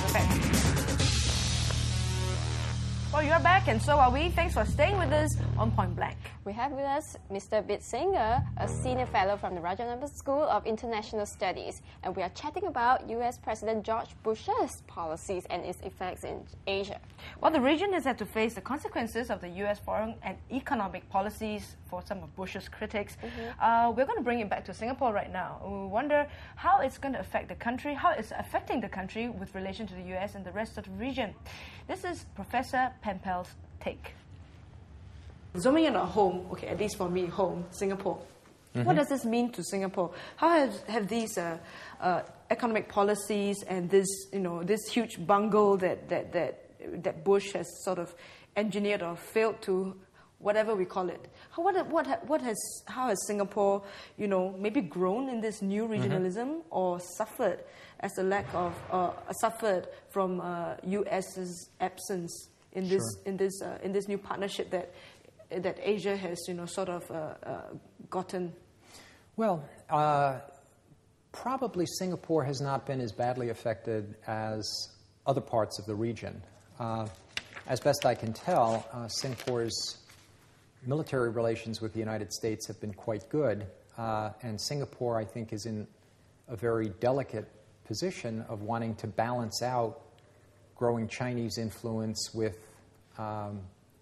We're back. Well, you're back, and so are we. Thanks for staying with us on Point Blank. We have with us Mr. Bit Singer, a senior fellow from the Rajaratnam School of International Studies, and we are chatting about U.S. President George Bush's policies and its effects in Asia. Well, the region has had to face the consequences of the U.S. foreign and economic policies for some of Bush's critics. We're going to bring it back to Singapore right now. We wonder how it's going to affect the country, how it's affecting the country with relation to the U.S. and the rest of the region. This is Professor Pempel's take. Zooming in on home, okay, at least for me, home, Singapore. What does this mean to Singapore? How have these economic policies and this huge bungle that Bush has sort of engineered or failed to, whatever we call it, how has Singapore, maybe grown in this new regionalism or suffered as a lack of suffered from U.S.'s absence in this new partnership that Asia has sort of gotten? Well, probably Singapore has not been as badly affected as other parts of the region. As best I can tell, Singapore's military relations with the United States have been quite good, and Singapore, I think, is in a very delicate position of wanting to balance out growing Chinese influence with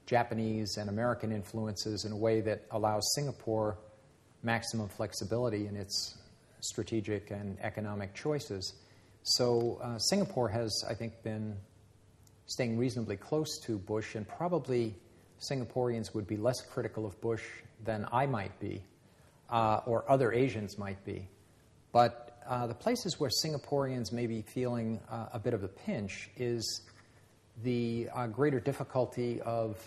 Japanese and American influences in a way that allows Singapore maximum flexibility in its strategic and economic choices. So Singapore has, I think, been staying reasonably close to Bush, and probably Singaporeans would be less critical of Bush than I might be, or other Asians might be. But the places where Singaporeans may be feeling a bit of a pinch is the greater difficulty of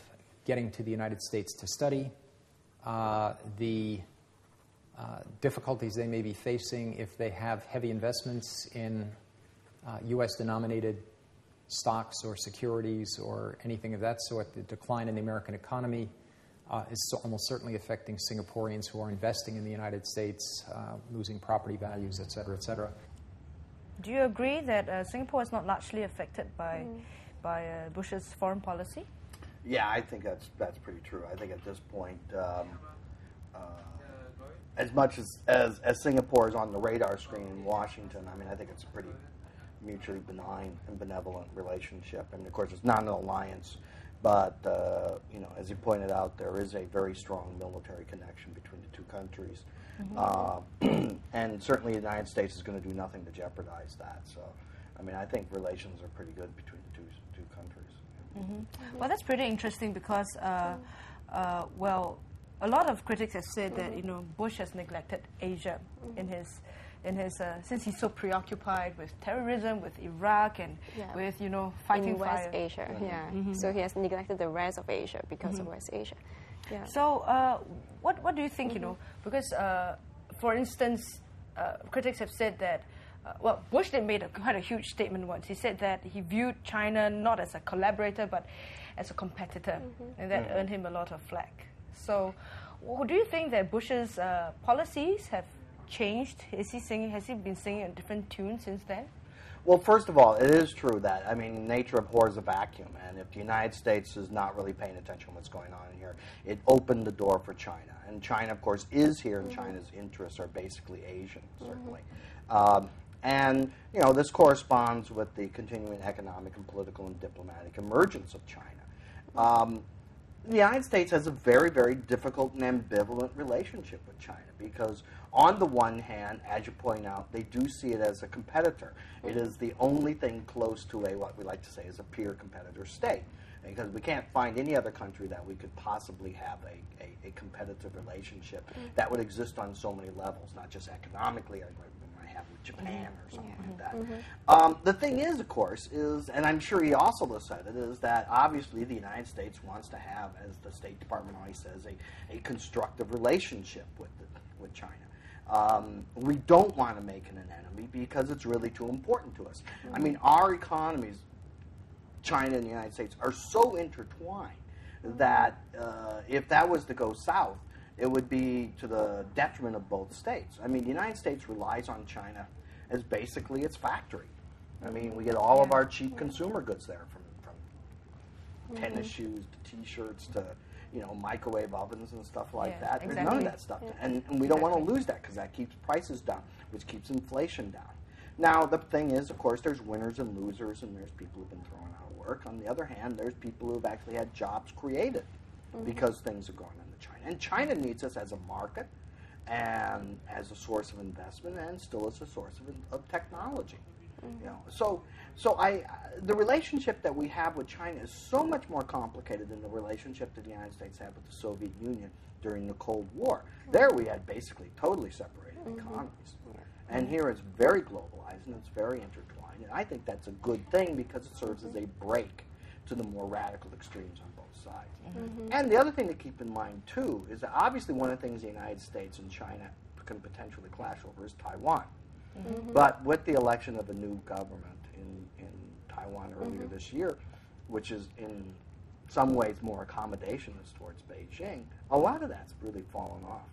getting to the United States to study, the difficulties they may be facing if they have heavy investments in U.S.-denominated stocks or securities or anything of that sort. The decline in the American economy is almost certainly affecting Singaporeans who are investing in the United States, losing property values, et cetera, et cetera. Do you agree that Singapore is not largely affected by Bush's foreign policy? Yeah, I think that's pretty true. I think at this point, as much as Singapore is on the radar screen in Washington, I mean, I think it's a pretty mutually benign and benevolent relationship. And of course, it's not an alliance, but as you pointed out, there is a very strong military connection between the two countries, and certainly the United States is going to do nothing to jeopardize that. So, I mean, I think relations are pretty good between the two countries. Well, that's pretty interesting because, well, a lot of critics have said that Bush has neglected Asia in his since he's so preoccupied with terrorism, with Iraq, and with fighting in West fire. Asia. So he has neglected the rest of Asia because of West Asia. Yeah. So what do you think? Because for instance, critics have said that. Well, Bush did made quite a huge statement once. He said that he viewed China not as a collaborator but as a competitor, and that earned him a lot of flack. So, do you think that Bush's policies have changed? Has he been singing a different tune since then? Well, first of all, it is true that, I mean, nature abhors a vacuum, and if the United States is not really paying attention to what's going on in here, it opened the door for China. And China, of course, is here, and China's interests are basically Asian, certainly. And, this corresponds with the continuing economic and political and diplomatic emergence of China. The United States has a very, very difficult and ambivalent relationship with China because, on the one hand, as you point out, they do see it as a competitor. It is the only thing close to what we like to say is a peer competitor state, because we can't find any other country that we could possibly have a competitive relationship that would exist on so many levels, not just economically, like we might have with Japan or something like that. The thing is, of course, and I'm sure he also said it, is that obviously the United States wants to have, as the State Department always says, a constructive relationship with China. We don't want to make it an enemy because it's really too important to us. I mean, our economies, China and the United States, are so intertwined that if that was to go south, it would be to the detriment of both states. I mean, the United States relies on China as basically its factory. I mean, we get all of our cheap consumer goods there, from tennis shoes to T-shirts to microwave ovens and stuff like that. There's none of that stuff, and we don't want to lose that because that keeps prices down, which keeps inflation down. Now, the thing is, of course, there's winners and losers, and there's people who've been thrown out of work. On the other hand, there's people who've actually had jobs created because things are going into China. And China needs us as a market and as a source of investment and still as a source of technology. So the relationship that we have with China is so much more complicated than the relationship that the United States had with the Soviet Union during the Cold War. There we had basically totally separated economies. And here it's very globalized and it's very intertwined. And I think that's a good thing because it serves as a break to the more radical extremes on both sides. And the other thing to keep in mind, too, is that obviously one of the things the United States and China can potentially clash over is Taiwan. But with the election of a new government in Taiwan earlier this year, which is in some ways more accommodationist towards Beijing, a lot of that's really fallen off.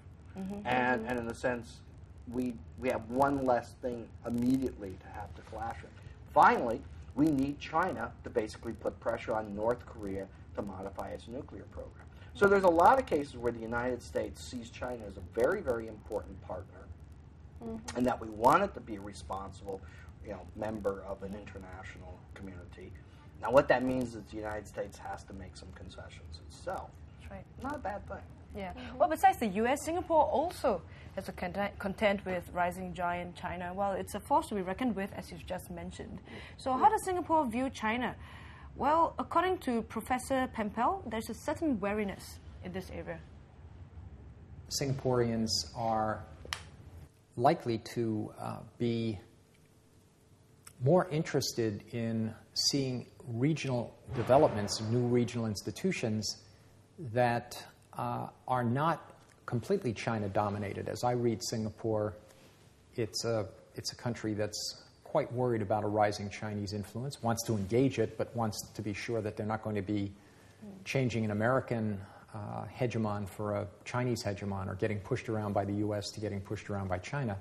And in a sense, we have one less thing immediately to have to clash with. Finally, we need China to basically put pressure on North Korea to modify its nuclear program. So there's a lot of cases where the United States sees China as a very, very important partner, and that we want it to be a responsible, member of an international community. Now, what that means is the United States has to make some concessions itself. That's right. Not a bad thing. Yeah. Well, besides the U.S., Singapore also has to contend with rising giant China. Well, it's a force to be reckoned with, as you've just mentioned. So how does Singapore view China? Well, according to Professor Pempel, there's a certain wariness in this area. Singaporeans are likely to be more interested in seeing regional developments, new regional institutions that are not completely China-dominated. As I read Singapore, it's a country that's quite worried about a rising Chinese influence, wants to engage it, but wants to be sure that they're not going to be changing an American hegemon for a Chinese hegemon, or getting pushed around by the U.S. to getting pushed around by China.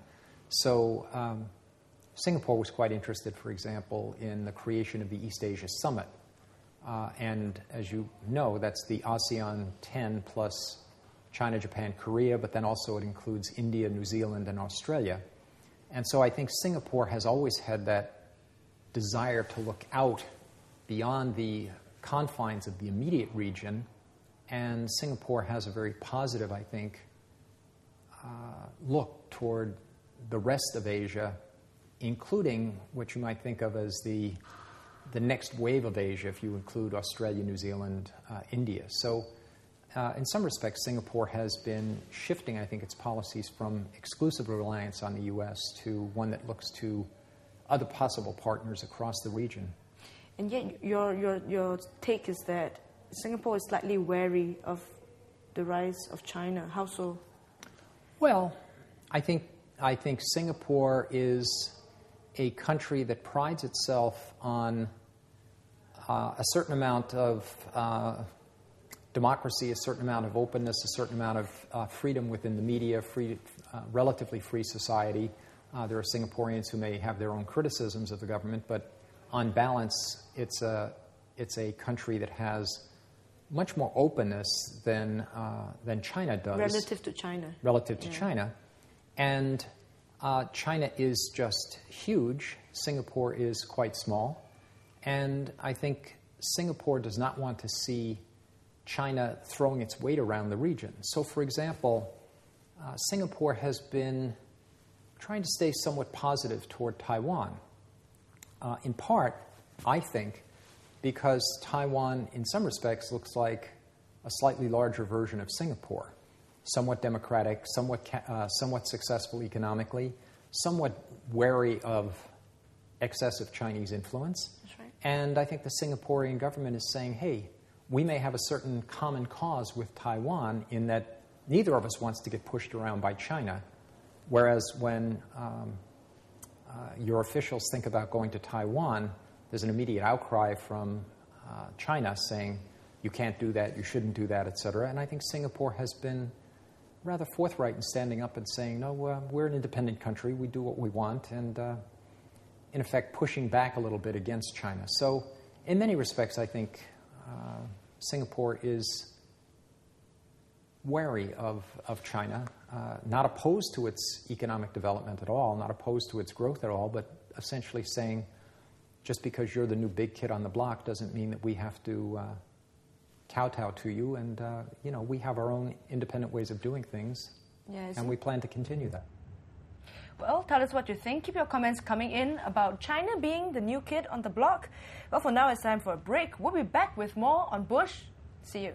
So Singapore was quite interested, for example, in the creation of the East Asia Summit. And as you know, that's the ASEAN 10 plus China, Japan, Korea, but then also it includes India, New Zealand, and Australia. And so I think Singapore has always had that desire to look out beyond the confines of the immediate region. And Singapore has a very positive, I think, look toward the rest of Asia, including what you might think of as the next wave of Asia, if you include Australia, New Zealand, India. So in some respects, Singapore has been shifting, I think, its policies from exclusive reliance on the U.S. to one that looks to other possible partners across the region. And yet your take is that Singapore is slightly wary of the rise of China. How so? Well, I think Singapore is a country that prides itself on a certain amount of democracy, a certain amount of openness, a certain amount of freedom within the media, relatively free society. There are Singaporeans who may have their own criticisms of the government, but on balance, it's a country that has much more openness than China does. Relative to China. Relative to China. And China is just huge. Singapore is quite small. And I think Singapore does not want to see China throwing its weight around the region. So, for example, Singapore has been trying to stay somewhat positive toward Taiwan. In part, I think, because Taiwan, in some respects, looks like a slightly larger version of Singapore. Somewhat democratic, somewhat successful economically, somewhat wary of excessive Chinese influence. That's right. And I think the Singaporean government is saying, hey, we may have a certain common cause with Taiwan in that neither of us wants to get pushed around by China. Whereas when your officials think about going to Taiwan, there's an immediate outcry from China saying, you can't do that, you shouldn't do that, et cetera. And I think Singapore has been rather forthright in standing up and saying, no, we're an independent country, we do what we want. And in effect, pushing back a little bit against China. So in many respects, I think Singapore is wary of China, not opposed to its economic development at all, not opposed to its growth at all, but essentially saying, just because you're the new big kid on the block doesn't mean that we have to kowtow to you. And, we have our own independent ways of doing things, and we plan to continue that. Well, tell us what you think. Keep your comments coming in about China being the new kid on the block. Well, for now, it's time for a break. We'll be back with more on Bush. See you.